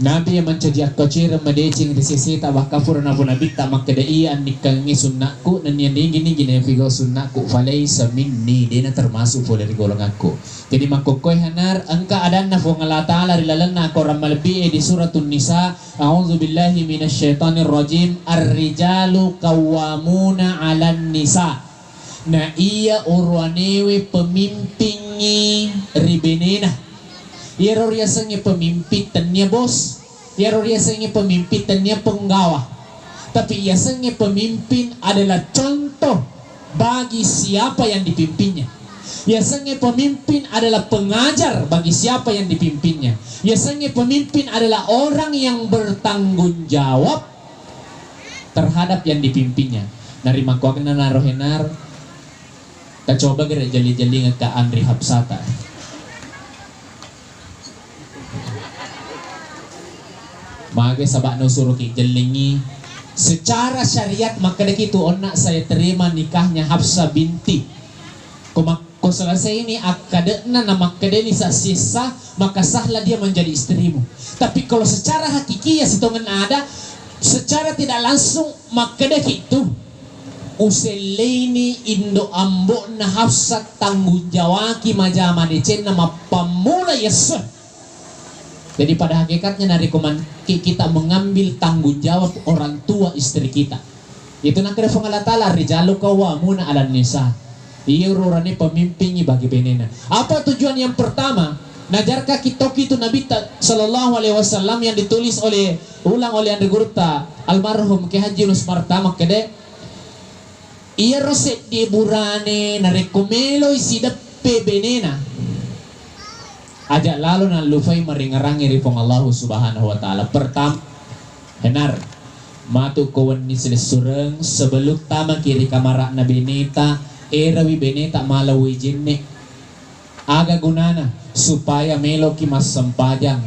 Nabi yang mencediak kocir medecing risisi tabah kafur na pun nabi tak makadaian nikangi sunnahku dan yang gini figo sunnahku falaysa minni dia termasuk dari golonganku. Jadi makokoy hanar angka adan na fo Allah taala rilalan na ko ramal bi di suratun nisa a'udzubillahi minasyaitonir rajim ar-rijalu qawwamuna 'alan nisa. Na iya urwanewe pemimpingi ribenena. Yero riasanya pemimpin tanya bos, yero riasanya pemimpin tanya penggawa. Tapi riasanya pemimpin adalah contoh bagi siapa yang dipimpinnya. Biasanya pemimpin adalah pengajar bagi siapa yang dipimpinnya. Biasanya pemimpin adalah orang yang bertanggung jawab terhadap yang dipimpinnya. Nari makwagna narohenar, kita coba gerak jali-jali ke Andri Hapsata. Maka sabak no suruh jelingi secara syariat maka itu onak saya terima nikahnya Hafsah binti. Ko selesai ini akadena nama akadeni sisa maka sahlah dia menjadi istrimu. Tapi kalau secara hakiki ya sitongan ada secara tidak langsung maka itu uselaini indo ambo na Hafsah tanggung jawaki majama decen nama pamula Yesus. Jadi pada hakikatnya dari kita mengambil tanggung jawab orang tua istri kita. Itu nak kena Allah Ta'ala rijalu qawwamuna 'alan nisa. Iya ururane pemimpin bagi benena. Apa tujuan yang pertama? Najarkah kita itu Nabi sallallahu alaihi wasallam yang ditulis ulang oleh Andri Gurta almarhum Ki Haji Yunus Martama kede. Iya roset di burane narekomelo isi depe benena. Ajak lalu na lufay maringarangi rifong Allah subhanahu wa ta'ala. Pertama, henar matu kawan ni selesureng sebelum tama kiri kamara na beneta erawi beneta malawi jinne aga gunana supaya melo ki mas sempajang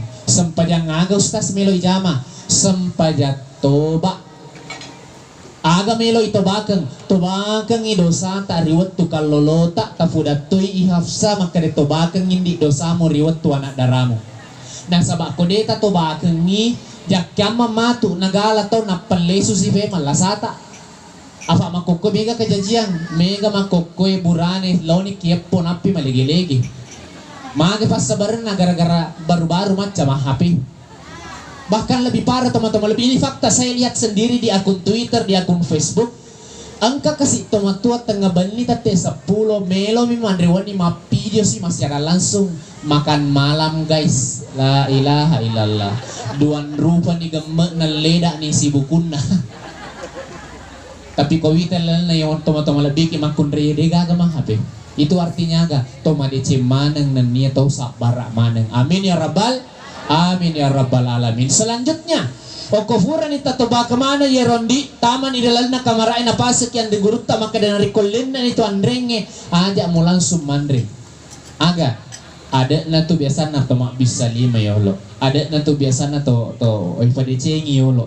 aga ustaz melo ijama sempajat toba aga melo ito bakang idosa ta riwat tu kalolota ta fudatoy ihafsa makade to bakang hindi dosa mo riwat tu anak daramu. Nah sabak kodeta to bakang ni jakyama matu nagala to na palesu si fe malasata. Apa makokoy mega kajanjiang mega makokoy burane loni kiepo napi maligiligi. Maga pas sabaran na gara-gara baru-baru macam happy. Bahkan lebih parah teman-teman, lebih ini fakta saya lihat sendiri di akun Twitter, di akun Facebook. Angka kasih tomatua tengah bani tate 10 melo mimandriwan ni video sih masih akan langsung makan malam guys. La ilaha illallah. Duan rupa ni gemek na leda ni si bukuna. Tapi kau witel na yung teman-teman lebih kimakun rede gaga mah hape. Itu artinya aga toma dece maneng nan niya tau sabar maneng. Amin ya rabbal. Amin ya rabbal alamin. Selanjutnya, okufuran ita toba kemana ya rondi taman idalal na kamarain na pasok yang digurutta maka dan rikolin na itu andrenge aja mo langsung mandre. Aga ada na tu biasa na to bisa lima ya Allah. Ada na tu biasa na to oi padecengi ya Allah.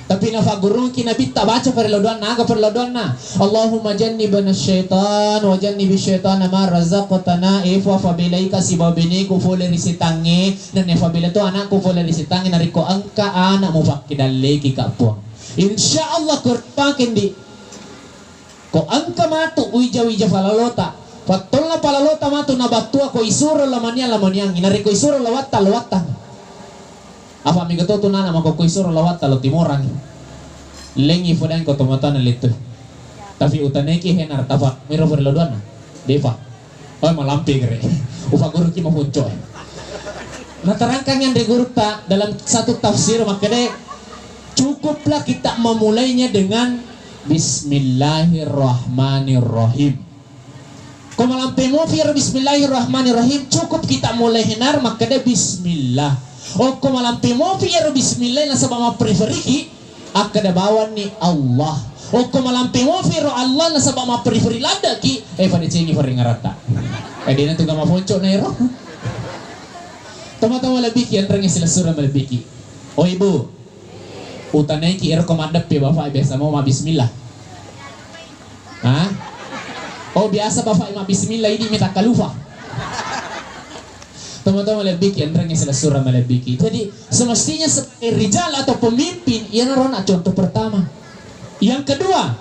Tapi na fagurung kinabita baca perlodoan na aga perlodoan na. Allahumma jannibna syaitan wa jannibi syaitana ma razaqtana ifa fabilaika sibabini ku fole risitange dan fabila to anak ku fole risitange nariko angka anak mo pakidalle ki kapuang. Insyaallah kurpakin di ko angka matu uija falalota. Patolna palalota matu nabatua ko isuro lamania inariko isuro lawata. Apa amigo to tunana makokuisuro lawat talo timorang lengi fodan ko tomatan leto tapi utaneki henar tafa miro berlodoan deva oh malampi gere ufa guru ki mafunco nah terangkan yang di guru ta dalam satu tafsir makanya cukuplah kita memulainya dengan Bismillahirrahmanirrahim. Kau malampi mo fir Bismillahirrahmanirrahim cukup kita mulai henar makanya Bismillah. O kung malampi mo pero bismillah na sa mga preferiki akadabawan ni Allah. O kung malampi mo pero Allah na sa mga preferilada ki panicingi faringarata. Di na ito gamaponcho na iro. Tama-tama labiki ang rangi sila surah malabiki. O ibu utanay ki iro komandap pi bapak biasa mo bismillah. Ha? O biasa bapak bismillah ini minta kalufa. Teman-teman malabiki, andrangnya sila surah malabiki. Jadi semestinya sebagai rijal atau pemimpin, yan naroon at contoh pertama. Yang kedua,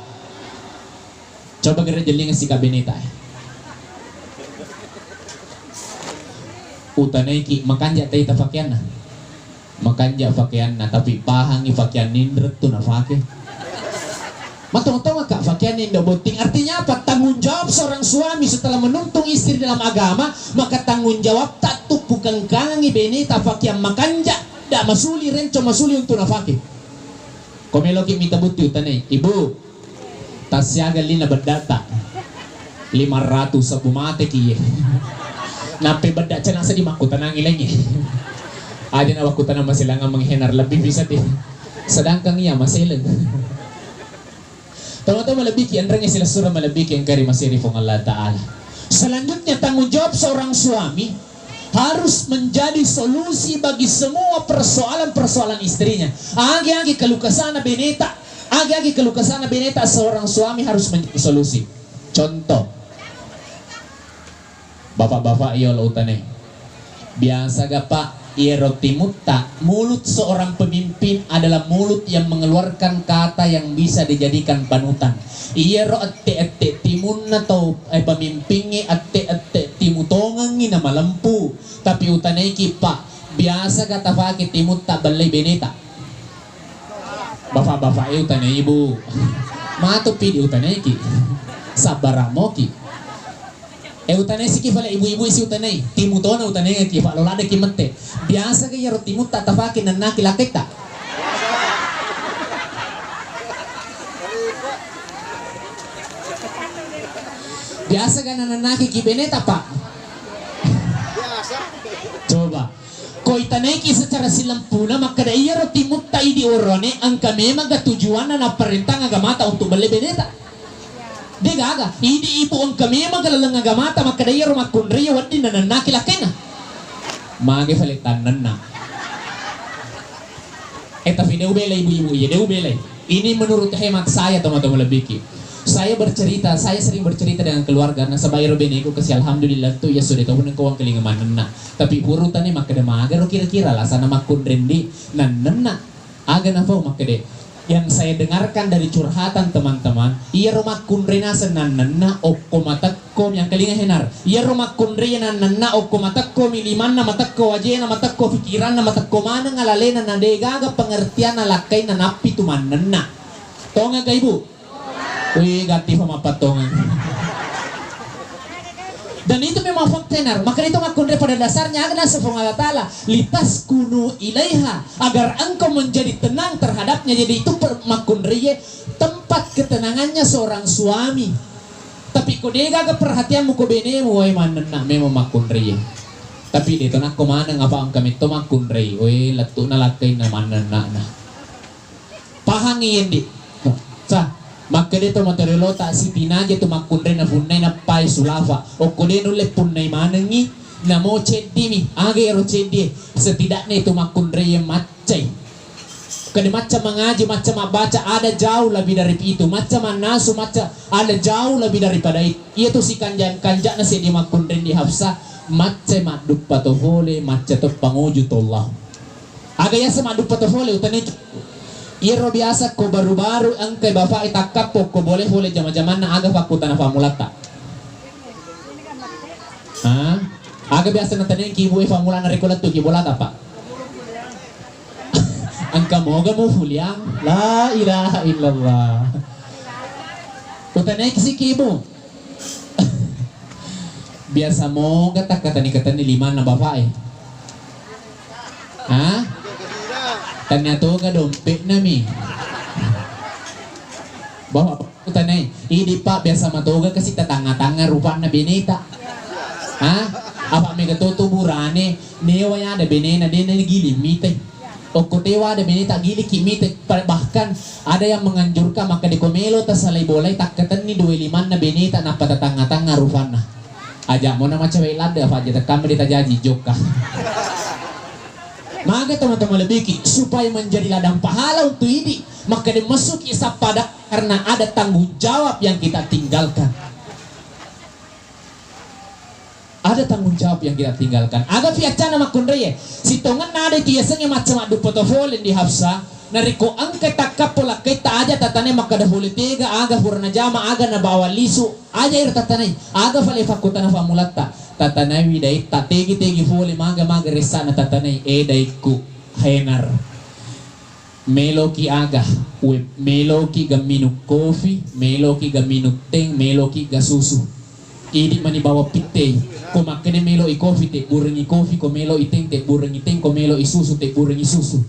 coba gereja si kabineta. Utanay ki makanja tayo tafakyan na. Makanja fakyan na tapi pahangi fakyan nindret tu na fakir. Matong-tong ka fakyan nindo boting. Artinya apa? Tanggung jawab seorang suami setelah menuntung istri dalam agama, maka tanggung jawab tatu bukan kangi benita fakyan makanja da masuli renco masuli untuk nafaki. Komelo ki minta buti utanay. Ibu, tasyaga lina berdata 500 sa bumate ki. Nape beda cina sa di makutan ang ilangnya. Ada na wakutan na masilangang menghenar lebih bisa deh. Sedangkan iya masilang. Tahu-tahu malabiki andrangnya sila surah malabiki yang kari masirifong Allah Ta'ala. Selanjutnya tanggung jawab seorang suami harus menjadi solusi bagi semua persoalan-persoalan istrinya. Agi-agi kelukasan na beneta, agi-agi kelukasan na beneta seorang suami harus menjadi solusi. Contoh, bapak-bapak iya lautanay. Biasa gapa iya roti mutta. Mulut seorang pemimpin adalah mulut yang mengeluarkan kata yang bisa dijadikan panutan. Iya ro ate timun na to pemimpingi ate timutongangi na malampu. Tapi utanay ki pa biasa kata fakit timut tak balay beneta. Bapak-bapak iya utanay ibu. Matupi di utanay ki. Sabaramo ki. Utanay si kifala ibu-ibu isi utanay timutona utanay nga kifa lola de kimante biasa kaya ro timut tatafakin na nakilakik ta biasa ka na nanaki kibeneta pa coba ko itanay ki secara silampuna maka iya ro timut ta idi orone ang kami magatujuan na naparintang agamata untuk bali beneta. Dia gaga, idi ibu ang kami magalalang agamata makadaya rumah kunriya wadin na nanakilakay na. Magi falitanan na. Tapi deubelay ibu-ibu ya deubelay. Ini menurut hemat saya teman-teman lebiki. Saya sering bercerita dengan keluarga na sa bayro beneko kasi alhamdulillah tu ya sudah tahu nang kawang kalingamanan na. Tapi urutan ni makadamaga ro kira-kira lah sana makundrendi nanna. Aga na po makade. Yang saya dengarkan dari curhatan teman-teman, iya rumah kunrena senanana okko matakko yang kelinga henar. Iya rumah kunrena nanana okko matakko miliman na matakko wajena matakko pikiran na matakko mana ngalalena na degaga pengertian na lakay na napi tumanana. Tonga ka ibu? Uy, gati pa mapatongan. Dan itu memang faktenar. Maka itu makundre pada dasarnya agna Allah Ta'ala litas kunu ilaiha agar engkau menjadi tenang terhadapnya. Jadi itu makundre tempat ketenangannya seorang suami. Tapi kodega ke perhatianmu ko benemu way manana memang makundre. Tapi dito nak kumana ngapa ang kami to makundre. Oy latu na lakay na manana na. Pahangiin di. Sa maka dito materialota si tinaja tu makundre na funay na pay sulafa o kodeno le punay manangi na mo cedimi age ro cedi setidaknya itu makundre yang macay kani macam mengaji macam membaca ada jauh lebih dari itu macam manasu macam ada jauh lebih daripada itu si kanjang na si di makundre di hafsa macam maduk patofole macam to panguju tollah aga ya sama maduk patofole utani iro biasa ko baru-baru ang kay bapak itakap po ko boleh jama-jaman na aga fakutan na famulata. Ha? Aga biasa na tanin kibu famula na rikulat to kibulata pa. Ang kamoga mo fuliang. La ilaha illallah. Utanay kisi kibu. Biasa mo kata ni lima na bapak eh. Ha? Tanya to ka dompet nami. Bawa tanay, hindi pa biasa matoga kasi tatanga-tanga rupan na beneta. Ha? Apa may katutuburane, newa ya ada benena din na gilimite. O kutewa ada beneta gili kimite. Bahkan ada yang menganjurkan maka di komelo tas salay bolay takatan ni 25 na beneta na patatanga-tanga rupan na. Aja mo na macam ilada apa aja takam di tajaji joka. Maka teman-teman lebih supaya menjadi ladang pahala untuk ini maka dimasuki pada karena ada tanggung jawab yang kita tinggalkan. Ada tanggung jawab yang kita tinggalkan. Aga fiacana makundreye. Si tongan nade tiasanya macam adu portofolio di Hafsa. Nariko ang ketakap pola kita aja tatane makadahuli tiga aga purna jama aga na bawa lisu aja ir tatanay aga fale fakutan na famulata tatanay widai tategi tegi fuli maga resa na tatanay daiku henar meloki aga meloki gaminu kopi meloki gaminu teng meloki gasusu idi mani bawa pitei ko makene melo i kopi te burengi kopi ko melo i teng te burengi teng ko melo i susu te burengi susu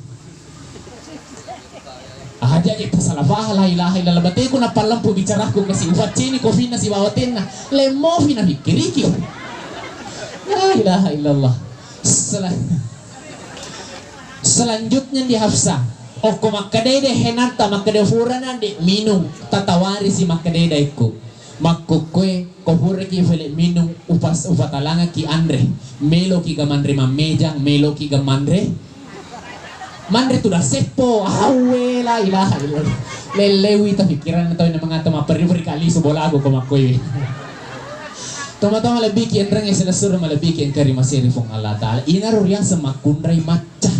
aja itu salah la ilaha illallah bate ko na palam po bicara ko kasi upat chini kopi na si bawatin na lemo fi na bikiriki la ilaha illallah selanjutnya di Hafsa o ko makadede henata makade furana di minum tatawari si makadede ko makukwe ko fure ki fele minum upatalanga ki andre melo ki gamandre mamejang melo ki gamandre Mandre tu dah sepo, awe la ilaha illallah. Lelewi ta pikiran tahu na mga tama peri-peri kali bola aku kumakoy. Tama-tama lebih ki endrang selasur malebih ki engkari masiri fong Allah Taala. Ina ruria semakundrai maca.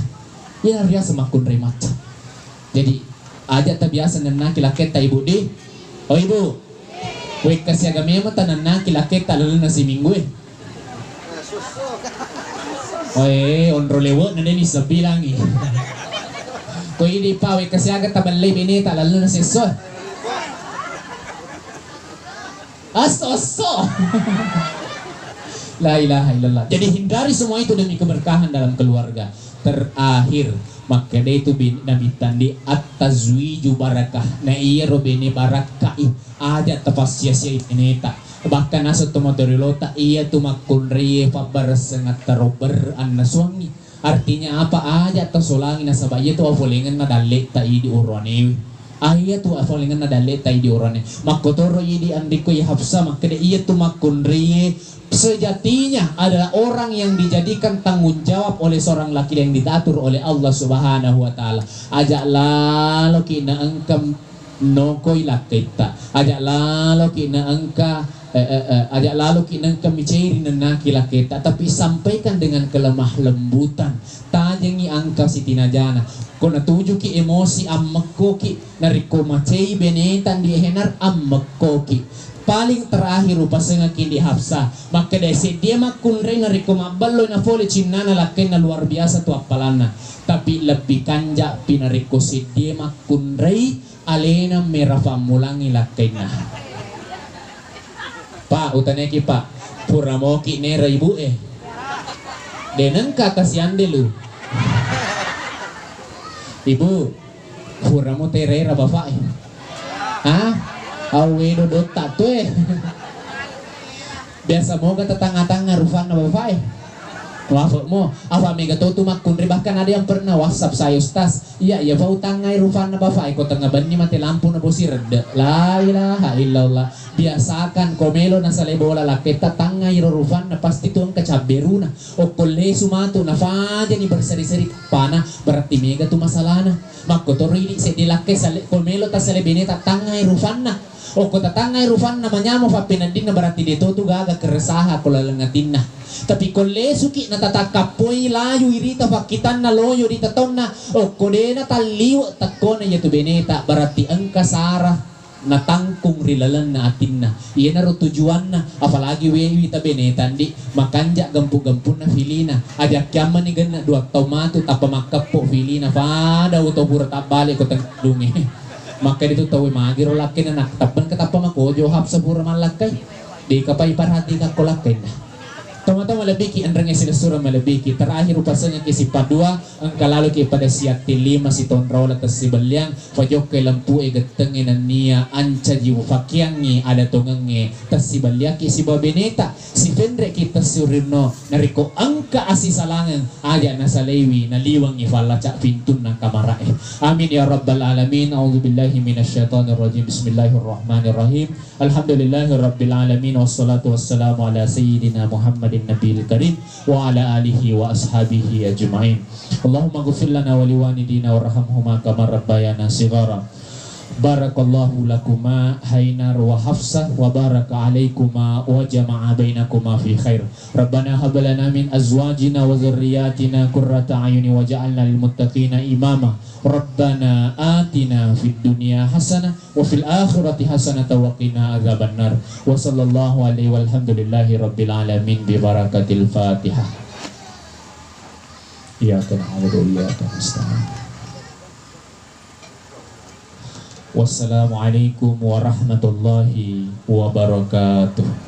Ina ruria semakundrai maca. Jadi aja ta biasa nanna kilaketa ibu di. Oh ibu. Wek kasi agame mo tananna kilaketa lalo na si minggu Oye, onro lewo na nini sa bilang Kung hindi pa, kasi agad tabanlay minita, lalo na si Sol. Aso! La ilaha illallah. Jadi hindari semua itu demi keberkahan dalam keluarga. Terakhir, maka dia itu nabitan di at-tazwiju barakah. Na iya robene barakah. Aja tapas sia-sia inita. Bahkan nasa tumotorilota iya tumakunriye pabarsengat tarober an naswangi. Artinya apa aja atau solangi nasabaya tu afolingan na dalit ta idi urane. Aya tu afolingan na dalit ta idi urane. Makotoro idi andiko ya Hafsa makade iya tu makunriye sejatinya adalah orang yang dijadikan tanggung jawab oleh seorang laki yang diatur oleh Allah Subhanahu wa taala. Ajak lalo kina engkam nokoy lakita. Ajak lalo kina engka ajak lalu kinang kami cairi nanakila kita tapi sampaikan dengan kelemah lembutan tajangi angka si tinajana ko natuju ki emosi ammekko ki nariko macei benetan di henar ammekko ki paling terakhir upasanga kindi Hafsa maka desi dia makunre nariko maballo na fole cinnana lakken na luar biasa tu apalana tapi lebih kanja pinariko si dia makunre alena merafa mulangi lakkenna Pak, utannya ki Pak, puramoki nera ibu deneng kakasian dulu. Ibu, puramo terera bapak Ah, awe dodot tatu Biasa mo ka tatanga-tanga rufan na bapak Wafak mo, apa mega tu makundri bahkan ada yang pernah WhatsApp saya Ustaz. Iya, ya bau tangai rufan na bapak ko tengah bani mati lampu na bosi reda. La ilaha illallah. Biasakan komelo na sa lebola laketa tangai rufan na pasti tuang kacaberuna. O kole sumatu na faja ni berseri-seri pana berarti mega tu masalahna. Makko torili se dilake sa komelo ta sa lebineta tangai rufan na. O ko tatangay rufan na manyamo pa pinandin na berarti dito tu gaga keresaha ko lalangatin na. Tapi kole suki na tatakapoy layo irita pakitan na loyo dita tom na o kode na taliw takko na yato beneta berarti ang kasara na tangkung rilalan na atin na iyan na tujuan na apalagi wewi ta beneta di makanja gampu-gampu na filina ajak yaman ni gana dua tomato tapamakap po filina pada utobura tabali ko tangdungi maka dito tawi magiro laki na naktapan katapa makojo hap sa pura malakay di kapay parhati ka kolakin Tama-tama malabiki ang rangay sila surah malabiki terakhir upasanya ki si padua ang kalalo ki pada siat lima si tonraw latas si balyang pajok kay lampu gatengin niya anca jiwo fakyangi ada tongangi tas si balyaki si babeneta si fendre kita surino nariko angka asisalangan aja nasa lewi naliwang ifala cak pintun ng kamarae amin ya rabbal alamin a'udzubillahi minasyaitonir rajim bismillahirrahmanirrahim alhamdulillahi rabbil alamin wassalatu wassalamu ala sayyidina Muhammadin Nabil Karim wa ala alihi wa ashabihi ajma'in. Allahumma ghfir lana wa liwalidina warhamhuma kama rabbayana shighara. Barakallahu lakuma Hainar wa Hafsah wa baraka alaikuma wa jama'a bainakuma fi khair. Rabbana hab lana min azwajina wa dzurriyyatina qurrata a'yuni waj'alna lil muttaqina imama. Rabbana atina fid dunya hasanah wa fil akhirati hasanah wa qina adzabannar. Wa sallallahu alaihi walhamdulillahi rabbil alamin bi barakatil Fatihah. Iyyaka na'budu wa iyyaka nasta'in. Wassalamualaikum warahmatullahi wabarakatuh.